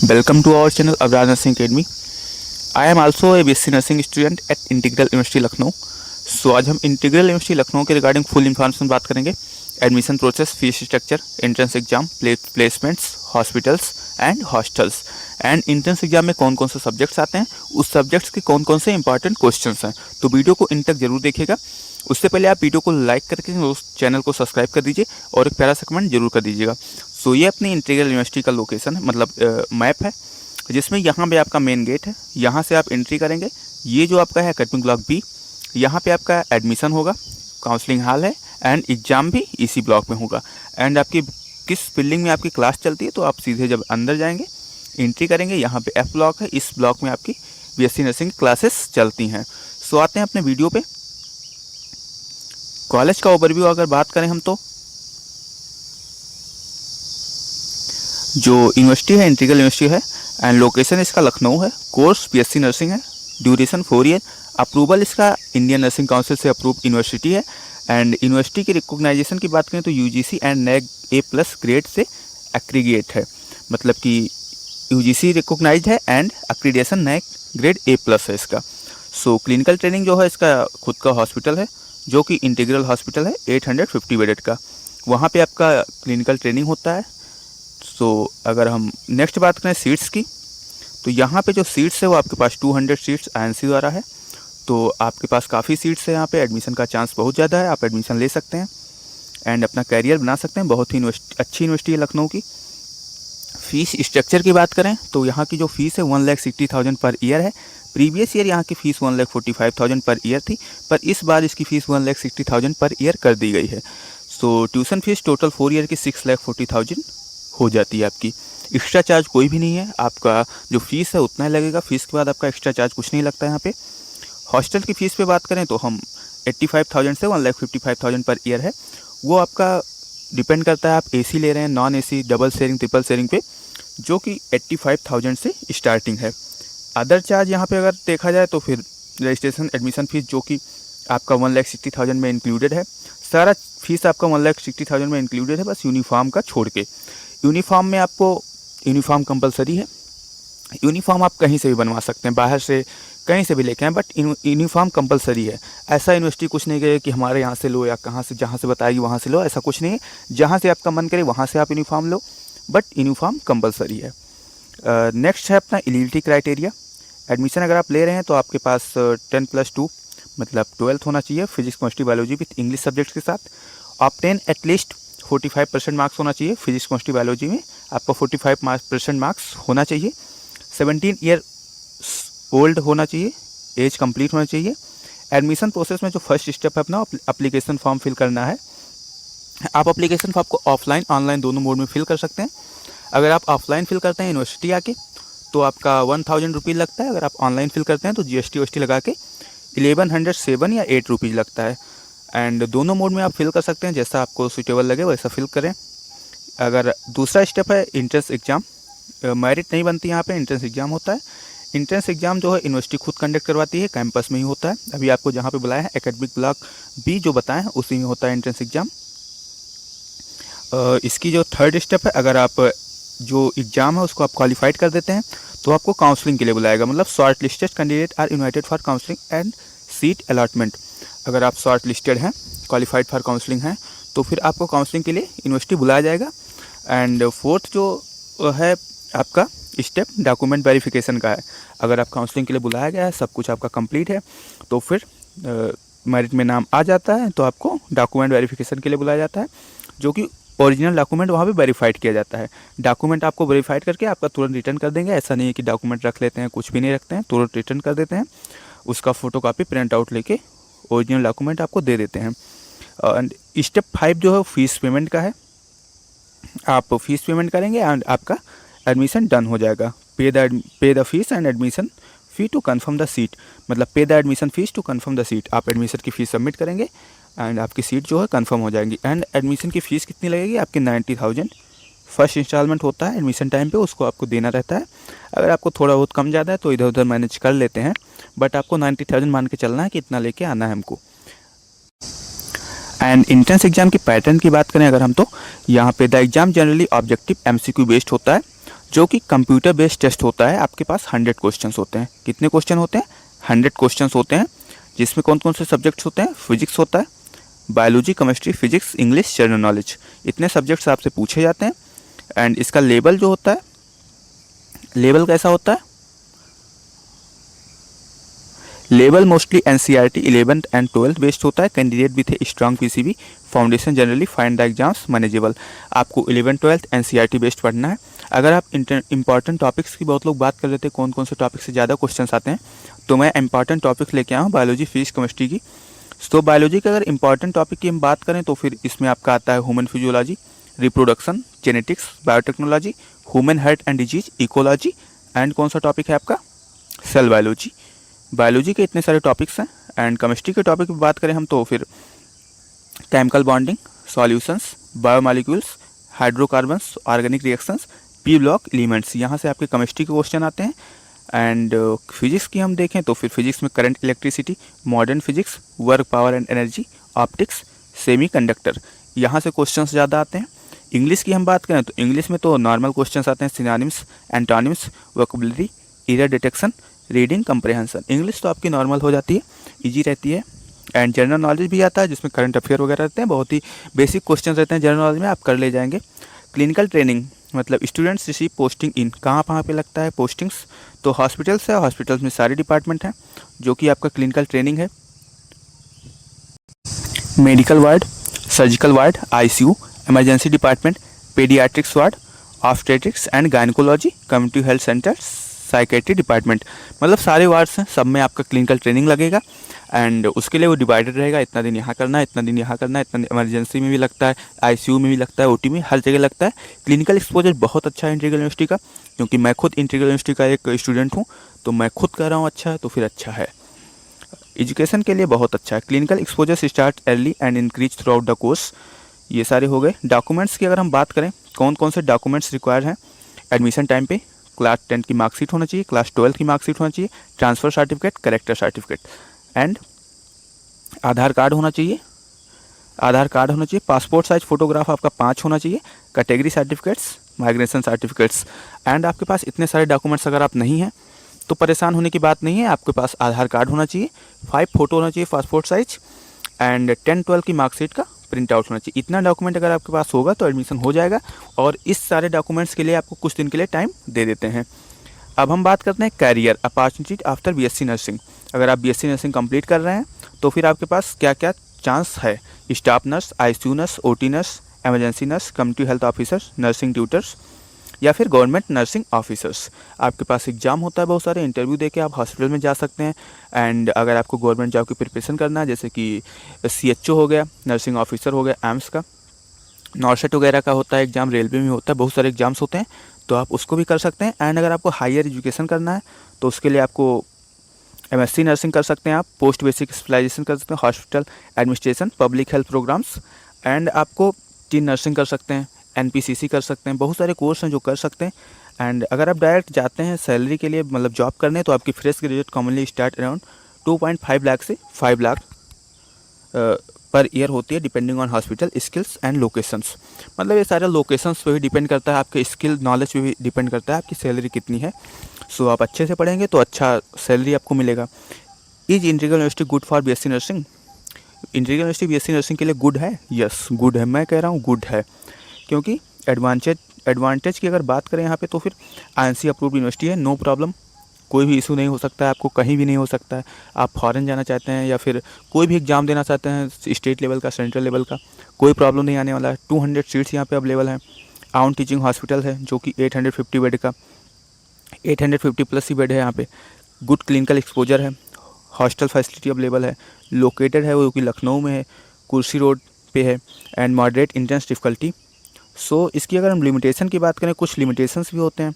Welcome to our channel Abrar Nursing Academy. I am also a BSc Nursing student at integral university Lucknow. So आज हम integral university Lucknow के regarding full information बात करेंगे. Admission process, fees structure, entrance exam, placements, hospitals and hostels and entrance exam में कौन कौन से subjects आते हैं, उस सब्जेक्ट्स के कौन कौन से इंपॉर्टेंट क्वेश्चंस हैं. तो वीडियो को इन तक जरूर देखिएगा. उससे पहले आप वीडियो को लाइक करके उस चैनल को सब्सक्राइब कर दीजिए और एक प्यारा सा कमेंट जरूर कर दीजिएगा. सो ये अपनी इंटीग्रल यूनिवर्सिटी का लोकेशन है, मतलब मैप है, जिसमें यहाँ पे आपका मेन गेट है. यहाँ से आप एंट्री करेंगे. ये जो आपका है एकेडमिक ब्लॉक बी, यहाँ पे आपका एडमिशन होगा, काउंसलिंग हॉल है एंड एग्ज़ाम भी इसी ब्लॉक में होगा. एंड आपकी किस बिल्डिंग में आपकी क्लास चलती है, तो आप सीधे जब अंदर जाएंगे एंट्री करेंगे, यहाँ पे एफ ब्लॉक है, इस ब्लॉक में आपकी बीएससी नर्सिंग क्लासेस चलती हैं. सो आते हैं अपने वीडियो पे. कॉलेज का ओवरव्यू अगर बात करें हम, तो जो यूनिवर्सिटी है इंटीग्रल यूनिवर्सिटी है एंड लोकेशन इसका लखनऊ है. कोर्स बीएससी नर्सिंग है, ड्यूरेशन 4 ईयर. अप्रूवल इसका इंडियन नर्सिंग काउंसिल से अप्रूव यूनिवर्सिटी है. एंड यूनिवर्सिटी की रिकॉग्नाइजेशन की बात करें तो UGC and NAAC A+ grade से एक्रीगेट है, मतलब कि यूजीसी रिकॉग्नाइज्ड है and accreditation NAAC grade A+ है इसका. सो क्लिनिकल ट्रेनिंग जो है इसका खुद का हॉस्पिटल है, जो कि इंटीग्रल हॉस्पिटल है 850 बेडेड का. वहाँ पे आपका क्लिनिकल ट्रेनिंग होता है. सो अगर हम नेक्स्ट बात करें सीट्स की, तो यहाँ पे जो सीट्स है वो आपके पास 200 सीट्स आईएनसी द्वारा है. तो आपके पास काफ़ी सीट्स है यहाँ पे. एडमिशन का चांस बहुत ज़्यादा है, आप एडमिशन ले सकते हैं एंड अपना कैरियर बना सकते हैं. बहुत ही अच्छी यूनिवर्सिटी है लखनऊ की. फ़ीस स्ट्रक्चर की बात करें तो यहाँ की जो फ़ीस है 1,60,000 पर ईयर है. प्रीवियस ईयर यहाँ की फ़ीस 1,45,000 पर ईयर थी, पर इस बार इसकी फ़ीस 1,60,000 पर ईयर कर दी गई है. सो ट्यूशन फीस टोटल 4 ईयर की 6,40,000 हो जाती है आपकी. एक्स्ट्रा चार्ज कोई भी नहीं है, आपका जो फीस है उतना ही लगेगा. फीस के बाद आपका एक्स्ट्रा चार्ज कुछ नहीं लगता है यहाँ पे. हॉस्टल की फ़ीस पे बात करें तो हम 85,000 से 1,55,000 पर ईयर है. वो आपका डिपेंड करता है आप एसी ले रहे हैं, non AC, double sharing, triple sharing पे, जो कि 85,000 से स्टार्टिंग है. अदर चार्ज यहाँ पे अगर देखा जाए तो फिर रजिस्ट्रेशन एडमिशन फ़ीस जो कि आपका 1,60,000 में इंक्लूडेड है. सारा फीस आपका 1,60,000 में इंक्लूडेड है, बस यूनिफॉर्म का छोड़ के. यूनिफॉर्म में आपको यूनिफॉर्म कंपलसरी है. यूनिफॉर्म आप कहीं से भी बनवा सकते हैं, बाहर से कहीं से भी लेके आएँ, बट यूनिफॉर्म कंपलसरी है. ऐसा यूनिवर्सिटी कुछ नहीं कहे कि हमारे यहाँ से लो या कहाँ से, जहाँ से बताएगी वहाँ से लो, ऐसा कुछ नहीं है. जहाँ से आपका मन करे वहाँ से आप uniform low, but uniform compulsory है. नेक्स्ट है अपना एलिजिबिलिटी क्राइटेरिया. एडमिशन अगर आप ले रहे हैं तो आपके पास 10+2 मतलब 12th होना चाहिए, physics chemistry biology with English subjects के साथ. ऑब्टेन एटलीस्ट 45% मार्क्स होना चाहिए. फिजिक्स केमिस्ट्री बायोलॉजी में आपका 45% मार्क्स होना चाहिए. 17 ईयर ओल्ड होना चाहिए, एज कंप्लीट होना चाहिए. एडमिशन प्रोसेस में जो फर्स्ट स्टेप है अपना एप्लीकेशन फॉर्म फिल करना है. आप एप्लीकेशन फॉर्म को ऑफलाइन ऑनलाइन दोनों मोड में फिल कर सकते हैं. अगर आप ऑफलाइन फिल करते हैं यूनिवर्सिटी आके तो आपका 1,000 रुपीज़ लगता है. अगर आप ऑनलाइन फिल करते हैं तो GST लगा के 1,107 या 8 रुपीज़ लगता है. एंड दोनों मोड में आप फिल कर सकते हैं, जैसा आपको सूटेबल लगे वैसा फिल करें. अगर दूसरा स्टेप है एंट्रेंस एग्ज़ाम. मेरिट नहीं बनती यहाँ पे, एंट्रेंस एग्ज़ाम होता है. एंट्रेंस एग्ज़ाम जो है यूनिवर्सिटी खुद कंडक्ट करवाती है, कैंपस में ही होता है. अभी आपको जहाँ पे बुलाया है एकेडमिक ब्लॉक बी जो बताएं हैं उसी में होता है एंट्रेंस एग्ज़ाम. इसकी जो थर्ड स्टेप है, अगर आप जो एग्ज़ाम है उसको आप क्वालिफाइड कर देते हैं तो आपको काउंसलिंग के लिए बुलाएगा, मतलब short listed candidate are invited for counselling and seat allotment. अगर आप शॉर्ट लिस्टेड हैं, क्वालिफाइड फॉर काउंसलिंग हैं, तो फिर आपको काउंसलिंग के लिए यूनिवर्सिटी बुलाया जाएगा. एंड फोर्थ जो है आपका स्टेप डॉक्यूमेंट वेरिफिकेशन का है. अगर आप काउंसलिंग के लिए बुलाया गया है, सब कुछ आपका कंप्लीट है, तो फिर मेरिट में नाम आ जाता है तो आपको डॉक्यूमेंट वेरिफिकेशन के लिए बुलाया जाता है, जो कि ओरिजिनल डॉक्यूमेंट वहाँ पे वेरीफाइड किया जाता है. डॉक्यूमेंट आपको वेरीफाइड करके आपका तुरंत रिटर्न कर देंगे. ऐसा नहीं है कि डॉक्यूमेंट रख लेते हैं, कुछ भी नहीं रखते हैं, तुरंत रिटर्न कर देते हैं. उसका फ़ोटोकॉपी प्रिंट आउट लेके ओरिजिनल डॉक्यूमेंट आपको दे देते हैं. एंड स्टेप 5 जो है फीस पेमेंट का है. आप फीस पेमेंट करेंगे एंड आपका एडमिशन डन हो जाएगा. Pay the fees and admission fee to confirm the seat, मतलब pay the admission fees to confirm the seat. आप एडमिशन की फ़ीस सबमिट करेंगे एंड आपकी सीट जो है कंफर्म हो जाएगी. एंड एडमिशन की फ़ीस कितनी लगेगी आपकी? 90,000 फर्स्ट इंस्टॉलमेंट होता है एडमिशन टाइम पे, उसको आपको देना रहता है. अगर आपको थोड़ा बहुत कम ज़्यादा है तो इधर उधर मैनेज कर लेते हैं, बट आपको 90,000 मान के चलना है कि इतना लेके आना है हमको. एंड एंट्रेंस एग्जाम की पैटर्न की बात करें अगर हम, तो यहाँ पे the exam generally objective MCQ based होता है. जो कि कंप्यूटर बेस्ड टेस्ट होता है। आपके पास 100 क्वेश्चंस होते हैं। कितने क्वेश्चन होते हैं? 100 क्वेश्चंस होते हैं, जिसमें कौन कौन से सब्जेक्ट्स होते हैं? फिजिक्स होता है, biology, chemistry, physics, English, general knowledge, इतने सब्जेक्ट्स आपसे पूछे जाते हैं। एंड इसका लेवल जो होता है, लेवल कैसा होता है? Level mostly NCERT 11th and 12th based होता है। Candidate with a strong PCB foundation generally find the exams manageable. आपको 11th 12th एनसीईआरटी बेस्ड पढ़ना है। अगर आप इंपॉर्टेंट टॉपिक्स की बहुत लोग बात कर रहे थे कौन कौन से टॉपिक से ज़्यादा क्वेश्चंस आते हैं, तो मैं इंपॉर्टेंट टॉपिक्स लेके आया हूँ बायोलॉजी, फिजिक्स, केमिस्ट्री की। तो बायोलॉजी के अगर इंपॉर्टेंट टॉपिक की हम बात करें तो फिर इसमें आपका आता है human physiology, reproduction, genetics, biotechnology, human health and disease, ecology, and कौन सा टॉपिक है आपका? Cell biology. बायोलॉजी के इतने सारे टॉपिक्स हैं। एंड केमिस्ट्री के टॉपिक की बात करें हम तो फिर chemical bonding, solutions, biomolecules, hydrocarbons, organic reactions, P block elements, यहाँ से आपके केमिस्ट्री के क्वेश्चन आते हैं। एंड फिजिक्स की हम देखें तो फिर फिजिक्स में current, electricity, modern physics, work, power and energy, optics, semi conductor, यहाँ से क्वेश्चंस ज़्यादा आते हैं। इंग्लिश की हम बात करें तो इंग्लिश में तो नॉर्मल क्वेश्चंस आते हैं, synonyms, antonyms, vocabulary, error detection, reading comprehension. English तो आपकी नॉर्मल हो जाती है, इजी रहती है। एंड जनरल नॉलेज भी आता है जिसमें करंट अफेयर वगैरह रहते हैं, बहुत ही बेसिक क्वेश्चन रहते हैं जनरल नॉलेज में, आप कर ले जाएंगे। क्लिनिकल ट्रेनिंग मतलब स्टूडेंट्स रिसीव पोस्टिंग इन, कहाँ पे लगता है पोस्टिंग्स? तो हॉस्पिटल्स है, हॉस्पिटल्स में सारे डिपार्टमेंट हैं जो कि आपका क्लिनिकल ट्रेनिंग है। Medical ward, surgical ward, ICU, emergency department, paediatrics ward, obstetrics and gynaecology, community health centre, psychiatry department, मतलब सारे वार्ड्स हैं, सब में आपका क्लिनिकल ट्रेनिंग लगेगा। एंड उसके लिए वो डिवाइडेड रहेगा, इतना दिन यहाँ करना है, इतना दिन यहाँ करना है, इतना इमरजेंसी में भी लगता है, आईसीयू में भी लगता है, ओटी में, हर जगह लगता है। क्लिनिकल एक्सपोजर बहुत अच्छा है इंटीग्रल यूनिवर्सिटी का, क्योंकि मैं खुद इंटीग्रल यूनिवर्सिटी का एक स्टूडेंट हूँ, तो मैं खुद कह रहा हूँ अच्छा है तो फिर अच्छा है। एजुकेशन के लिए बहुत अच्छा है। Clinical exposure start early and increase through out the course. ये सारे हो गए। डॉक्यूमेंट्स की अगर हम बात करें कौन कौन से डॉक्यूमेंट्स रिक्वायर हैं एडमिशन टाइम पे, क्लास 10 की मार्कशीट होना चाहिए, क्लास 12 की मार्कशीट होना चाहिए, transfer certificate, character certificate, and Aadhaar card होना चाहिए। आधार कार्ड होना चाहिए, पासपोर्ट साइज फ़ोटोग्राफ आपका 5 होना चाहिए, category certificates, migration certificates. And आपके पास इतने सारे डॉक्यूमेंट्स अगर आप नहीं हैं तो परेशान होने की बात नहीं है। आपके पास आधार कार्ड होना चाहिए, 5 फ़ोटो होना चाहिए पासपोर्ट साइज, एंड 10-12 की मार्कशीट का प्रिंट आउट होना चाहिए। इतना डॉक्यूमेंट अगर आपके पास होगा तो एडमिशन हो जाएगा। और इस सारे डॉक्यूमेंट्स के लिए आपको कुछ दिन के लिए टाइम दे देते हैं। अब हम बात करते हैं career opportunity after BSc nursing. अगर आप बीएससी नर्सिंग कंप्लीट कर रहे हैं तो फिर आपके पास क्या क्या चांस है? Staff nurse, ICU nurse, OT nurse, emergency nurse, community health officer, nursing tutors, या फिर गवर्नमेंट नर्सिंग ऑफिसर्स। आपके पास एग्जाम होता है बहुत सारे, इंटरव्यू देके आप हॉस्पिटल में जा सकते हैं। एंड अगर आपको गवर्नमेंट जॉब की प्रिपरेशन करना है, जैसे कि सीएचओ हो गया, नर्सिंग ऑफिसर हो गया, एम्स का, नॉर्सेट वगैरह का होता है एग्जाम, रेलवे में होता है, बहुत सारे एग्जाम्स होते हैं, तो आप उसको भी कर सकते हैं। एंड अगर आपको हायर एजुकेशन करना है तो उसके लिए आपको एमएससी नर्सिंग कर सकते हैं, आप पोस्ट बेसिक स्पेशलाइजेशन कर सकते हैं, hospital administration, public health programmes. And आपको टीन नर्सिंग कर सकते हैं, एनपीसीसी कर सकते हैं, बहुत सारे कोर्स हैं जो कर सकते हैं। एंड अगर आप डायरेक्ट जाते हैं सैलरी के लिए, मतलब जॉब करने, तो आपकी fresh graduate commonly start around 2.5 lakh से 5 लाख पर ईयर होती है, depending on hospital, skills and locations. मतलब ये सारे लोकेशंस पे भी डिपेंड करता है, आपके स्किल नॉलेज पे भी डिपेंड करता है आपकी सैलरी कितनी है। सो आप अच्छे से पढ़ेंगे तो अच्छा सैलरी आपको मिलेगा। Is integral university good for BSc nursing? Integral university BSc nursing के लिए गुड है, यस गुड है, मैं कह रहा हूँ गुड है। क्योंकि एडवांटेज की अगर बात करें यहाँ पे तो फिर आईएनसी अप्रूव्ड यूनिवर्सिटी है, नो प्रॉब्लम, कोई भी इशू नहीं हो सकता है आपको, कहीं भी नहीं हो सकता है। आप फॉरेन जाना चाहते हैं या फिर कोई भी एग्ज़ाम देना चाहते हैं, स्टेट लेवल का, सेंट्रल लेवल का, कोई प्रॉब्लम नहीं आने वाला है। 200 सीट्स यहाँ पे अवेलेबल हैं। आउन टीचिंग हॉस्पिटल है जो कि 850 बेड का, 850 प्लस ही बेड है यहाँ पे। गुड क्लिनिकल एक्सपोजर है, हॉस्टल फैसिलिटी अवेलेबल है, लोकेटेड है वो कि लखनऊ में है, कुर्सी रोड पे है, एंड मॉडरेट इंटेंस डिफ़िकल्टी। सो इसकी अगर हम लिमिटेशन की बात करें, कुछ लिमिटेशंस भी होते हैं।